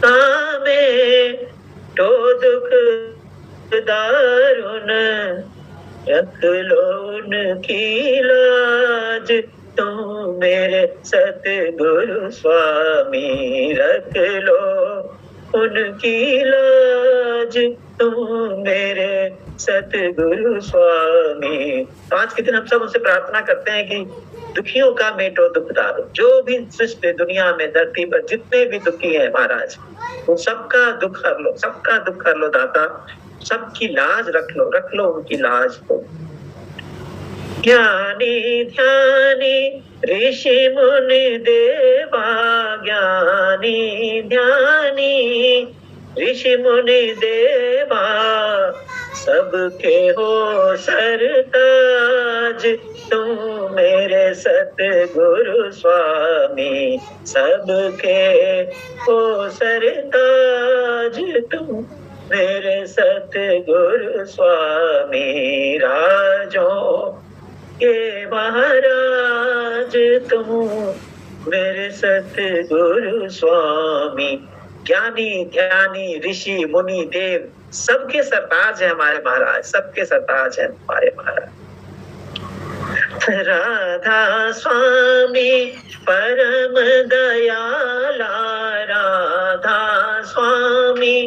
का मेटो दुख दारुण, रख लो उनकी लाज तुम मेरे सतगुरु स्वामी। रख लो उनकी लाज तुम मेरे सतगुरु स्वामी। आज के दिन हम सब उनसे प्रार्थना करते हैं कि दुखियों का मेटो दुख दारो। जो भी सृष्टि दुनिया में, धरती पर जितने भी दुखी हैं महाराज, वो सबका दुख हर लो, सबका दुख हर लो दाता। सबकी लाज रख लो उनकी लाज को। ज्ञानी ध्यानी ऋषि मुनि देवा, ज्ञानी ध्यानी ऋषि मुनि देवा, सबके हो सरताज तुम मेरे सतगुरु स्वामी। सबके हो सरताज तुम मेरे सतगुरु स्वामी। राजों के महाराज तुम मेरे सतगुरु स्वामी। ज्ञानी ध्यानी ऋषि मुनि देव सबके सरताज है हमारे महाराज, सबके सरताज है हमारे महाराज। राधा स्वामी परम दयाला, राधा स्वामी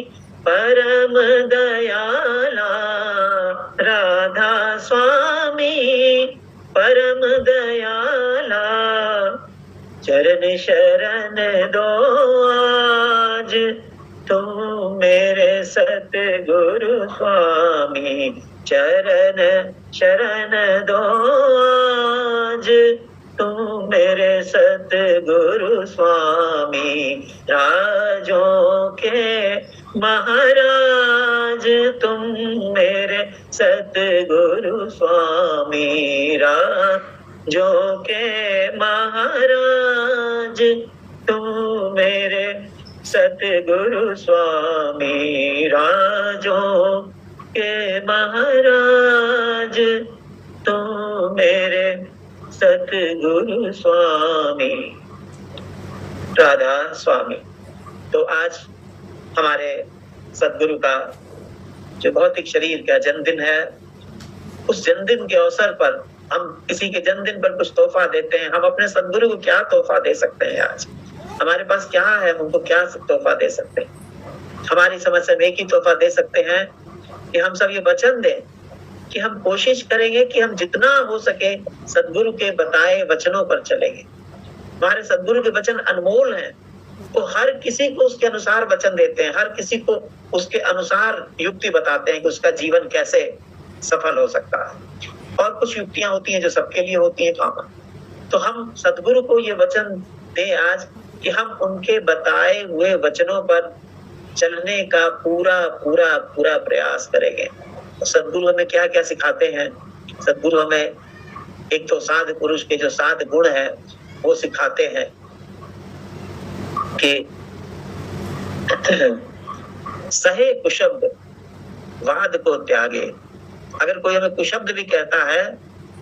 परम दयाला, राधा स्वामी परम दयाला, चरण शरण दो आज तुम मेरे सतगुरु स्वामी। चरण शरण दो आज तुम मेरे सतगुरु स्वामी। राजों के महाराज तुम मेरे सतगुरु स्वामी। राजों के महाराज तुम मेरे सतगुरु स्वामी। राजों के महाराज तुम मेरे सतगुरु स्वामी। राधा स्वामी। तो आज हमारे सतगुरु का जो भौतिक शरीर का जन्मदिन है, उस जन्मदिन के अवसर पर हम किसी के जन्मदिन पर कुछ तोहफा देते हैं। हम अपने सतगुरु को क्या तोहफा दे सकते हैं? आज हमारे पास क्या है, उनको क्या तोहफा दे सकते हैं? हमारी समझ से एक ही तोहफा दे सकते हैं कि हम सब ये वचन दें कि हम कोशिश करेंगे कि हम जितना हो सके सतगुरु के बताए वचनों पर चलेंगे। हमारे सतगुरु के वचन अनमोल हैं, वो हर किसी को उसके अनुसार वचन देते हैं, हर किसी को उसके अनुसार युक्ति बताते हैं कि उसका जीवन कैसे सफल हो सकता है। और कुछ युक्तियां होती हैं जो सबके लिए होती हैं कॉमन। तो हम सतगुरु को ये वचन दे आज कि हम उनके बताए हुए वचनों पर चलने का पूरा पूरा पूरा प्रयास करेंगे। सतगुरु हमें क्या क्या सिखाते हैं? सतगुरु हमें एक तो साध पुरुष के जो 7 गुण हैं वो सिखाते हैं कि सहे कुशब्द वाद को त्यागे। अगर कोई हमें कुशब्द भी कहता है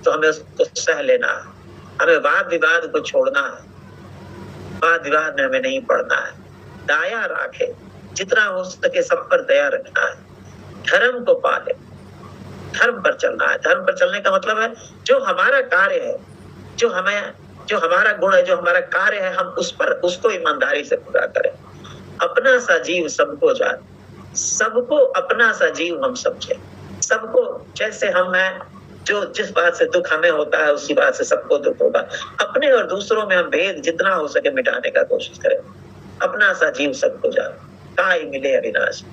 तो हमें उसको सह लेना है, हमें वाद विवाद को छोड़ना है, वाद विवाद में हमें नहीं पड़ना है। दया राखे, जितना हो सके सब पर दया रखना है। धर्म को पाले, धर्म पर चलना है। धर्म पर चलने का मतलब है जो हमारा कार्य है, जो हमें जो हमारा गुण है, जो हमारा कार्य है, हम उस पर उसको ईमानदारी से पूरा करें। अपना सा जीव सबको जान, सबको अपना सा जीव हम समझे, सबको जैसे हम हैं, जो जिस बात से दुख हमें होता है उसी बात से सबको दुख होगा। अपने और दूसरों में हम भेद जितना हो सके मिटाने का कोशिश करें। अपना सा जीव सबको जान, काई मिले अविनाशी,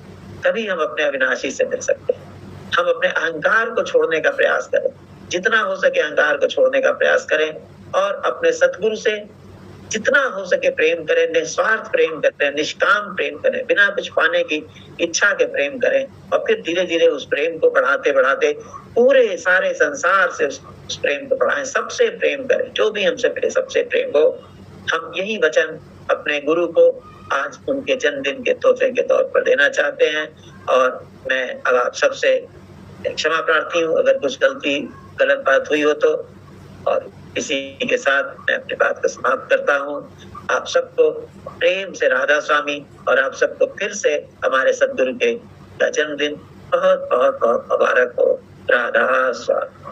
तभी हम अपने अविनाशी से मिल सकते हैं। हम अपने अहंकार को छोड़ने का प्रयास करें, जितना हो सके अहंकार को छोड़ने का प्रयास करें और अपने सतगुरु से जितना हो सके प्रेम करें, निस्वार्थ प्रेम करें, निष्काम प्रेम करें, बिना कुछ पाने की इच्छा के प्रेम करें और फिर धीरे धीरे उस प्रेम को बढ़ाते बढ़ाते पूरे सारे संसार से उस प्रेम को बढ़ाएं, सबसे प्रेम करें, जो भी हमसे मिले सबसे प्रेम हो। हम यही वचन अपने गुरु को आज उनके जन्मदिन के तोहफे के तौर पर देना चाहते हैं और मैं अब आप सबसे क्षमा प्रार्थी हूँ अगर कुछ गलत बात हुई हो तो, और इसी के साथ मैं अपनी बात को समाप्त करता हूँ। आप सबको प्रेम से राधा स्वामी और आप सबको फिर से हमारे सद्गुरु के जन्मदिन बहुत बहुत बहुत मुबारक हो। राधा स्वामी।